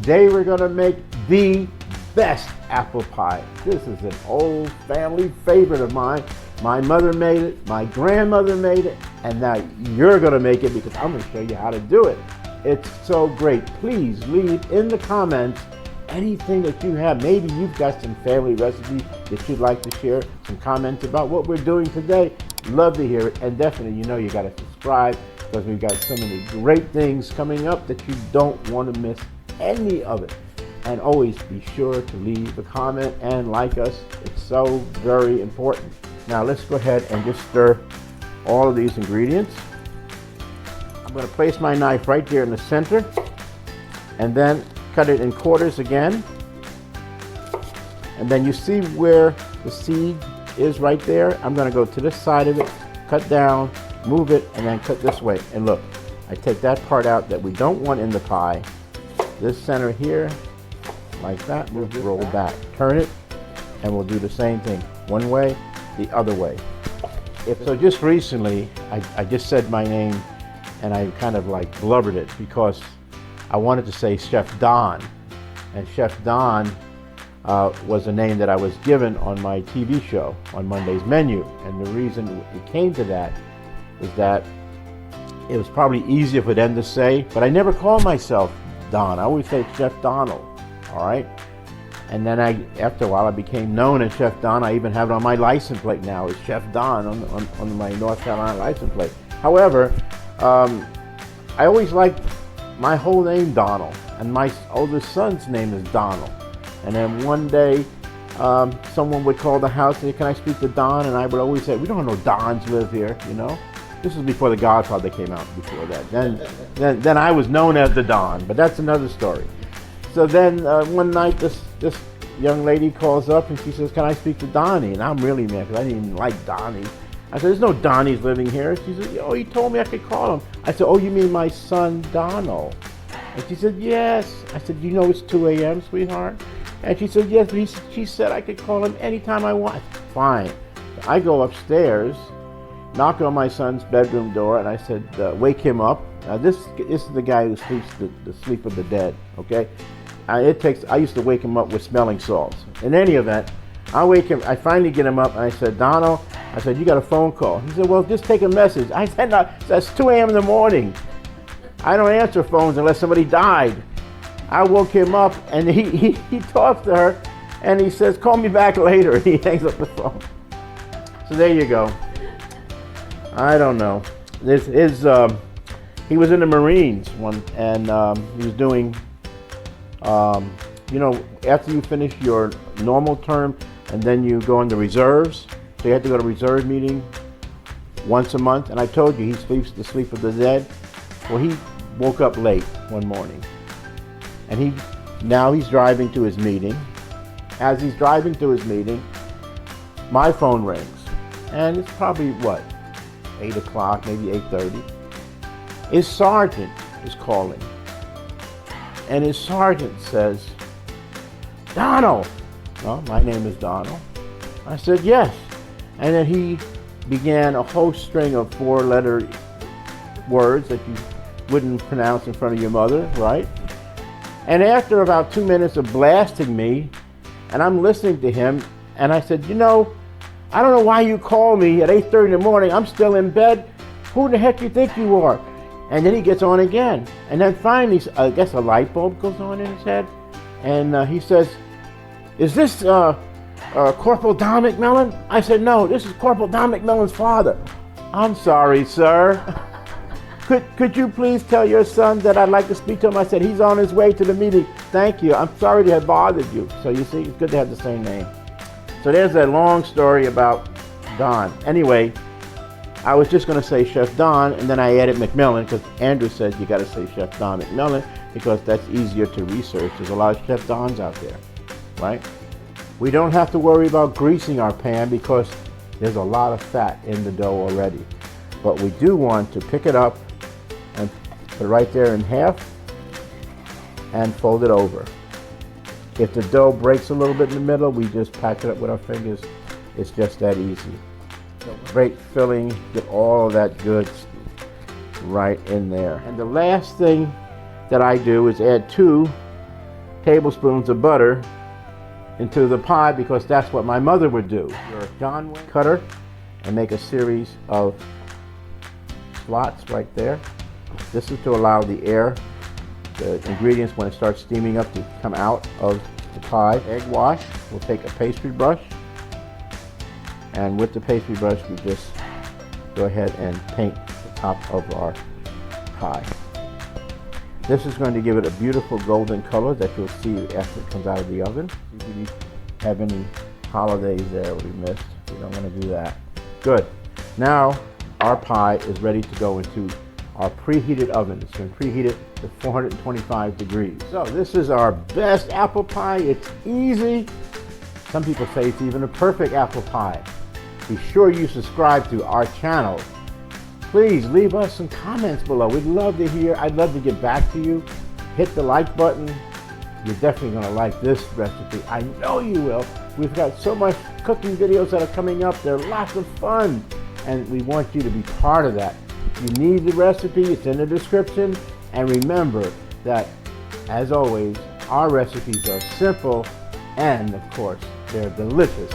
Today we're gonna make the best apple pie. This is an old family favorite of mine. My mother made it, my grandmother made it, and now you're gonna make it because I'm gonna show you how to do it. It's so great. Please leave in the comments anything that you have. Maybe you've got some family recipes that you'd like to share, some comments about what we're doing today. Love to hear it, and definitely you gotta subscribe because we've got so many great things coming up that you don't want to miss any of it. And always be sure to leave a comment and like us. It's so very important. Now let's go ahead and just stir all of these ingredients. I'm going to place my knife right there in the center and then cut it in quarters again. And then you see where the seed is right there. I'm going to go to this side of it, cut down, move it, and then cut this way. And look, I take that part out that we don't want in the pie. This center here, like that, we'll roll back. Turn it, and we'll do the same thing. One way, the other way. So just recently, I just said my name, and I kind of like blubbered it because I wanted to say Chef Don. And Chef Don was a name that I was given on my TV show, on Monday's Menu. And the reason it came to that is that it was probably easier for them to say, but I never call myself Don. I always say Chef Donald, all right? And then after a while, I became known as Chef Don. I even have it on my license plate now. It's Chef Don on my North Carolina license plate. However, I always liked my whole name, Donald, and my oldest son's name is Donald. And then one day, someone would call the house and say, "Can I speak to Don?" And I would always say, "We don't have no Dons live here, you know." This was before The Godfather came out. Before that, then I was known as the Don, but that's another story. So then one night, this young lady calls up and she says, "Can I speak to Donnie?" And I'm really mad because I didn't even like Donnie. I said, "There's no Donnies living here." She said, "Oh, he told me I could call him." I said, "Oh, you mean my son Donald?" And she said, "Yes." I said, "You know it's 2 a.m., sweetheart?" And she said, "Yes." But she said I could call him anytime I want. Fine. So I go upstairs, knock on my son's bedroom door, and I said, "Wake him up." Now this is the guy who sleeps the sleep of the dead. Okay. I used to wake him up with smelling salts. In any event, I wake him. I finally get him up, and I said, "Donald," I said, "You got a phone call." He said, "Well, just take a message." I said, "No, that's 2 a.m. in the morning. I don't answer phones unless somebody died." I woke him up, and he talks to her, and he says, "Call me back later." He hangs up the phone. So there you go. I don't know. He was in the Marines and he was doing. After you finish your normal term and then you go into reserves, so you had to go to reserve meeting once a month. And I told you he sleeps the sleep of the dead. Well, he woke up late one morning, and now he's driving to his meeting. As he's driving to his meeting, my phone rings, and it's probably 8 o'clock, maybe 8:30. His sergeant is calling. And his sergeant says, "Donald." Well, my name is Donald. I said, "Yes." And then he began a whole string of 4-letter words that you wouldn't pronounce in front of your mother, right? And after about 2 minutes of blasting me, and I'm listening to him, and I said, "I don't know why you call me at 8:30 in the morning. I'm still in bed. Who the heck you think you are?" And then he gets on again. And then finally, I guess a light bulb goes on in his head. And he says, "Is this Corporal Don McMillan?" I said, "No, this is Corporal Don McMillan's father." "I'm sorry, sir. Could you please tell your son that I'd like to speak to him?" I said, "He's on his way to the meeting. Thank you. I'm sorry to have bothered you." So you see, it's good to have the same name. So there's a long story about Don. Anyway, I was just going to say Chef Don, and then I added McMillan because Andrew said you got to say Chef Don McMillan because that's easier to research. There's a lot of Chef Dons out there, right? We don't have to worry about greasing our pan because there's a lot of fat in the dough already. But we do want to pick it up and put it right there in half and fold it over. If the dough breaks a little bit in the middle, we just patch it up with our fingers. It's just that easy. Great filling, get all of that good right in there. And the last thing that I do is add 2 tablespoons of butter into the pie because that's what my mother would do. Your John Wayne cutter and make a series of slots right there. This is to allow the air, the ingredients when it starts steaming up to come out of the pie. Egg wash, we'll take a pastry brush, and with the pastry brush we just go ahead and paint the top of our pie. This is going to give it a beautiful golden color that you'll see after it comes out of the oven. If we have any holidays there we missed, we don't want to do that. Good. Now our pie is ready to go into our preheated oven. It's been preheated to 425 degrees. So this is our best apple pie. It's easy. Some people say it's even a perfect apple pie. Be sure you subscribe to our channel. Please leave us some comments below. We'd love to hear. I'd love to get back to you. Hit the like button. You're definitely going to like this recipe. I know you will. We've got so much cooking videos that are coming up. They're lots of fun, and we want you to be part of that. You need the recipe. It's in the description. And remember that, as always, our recipes are simple and, of course, they're delicious.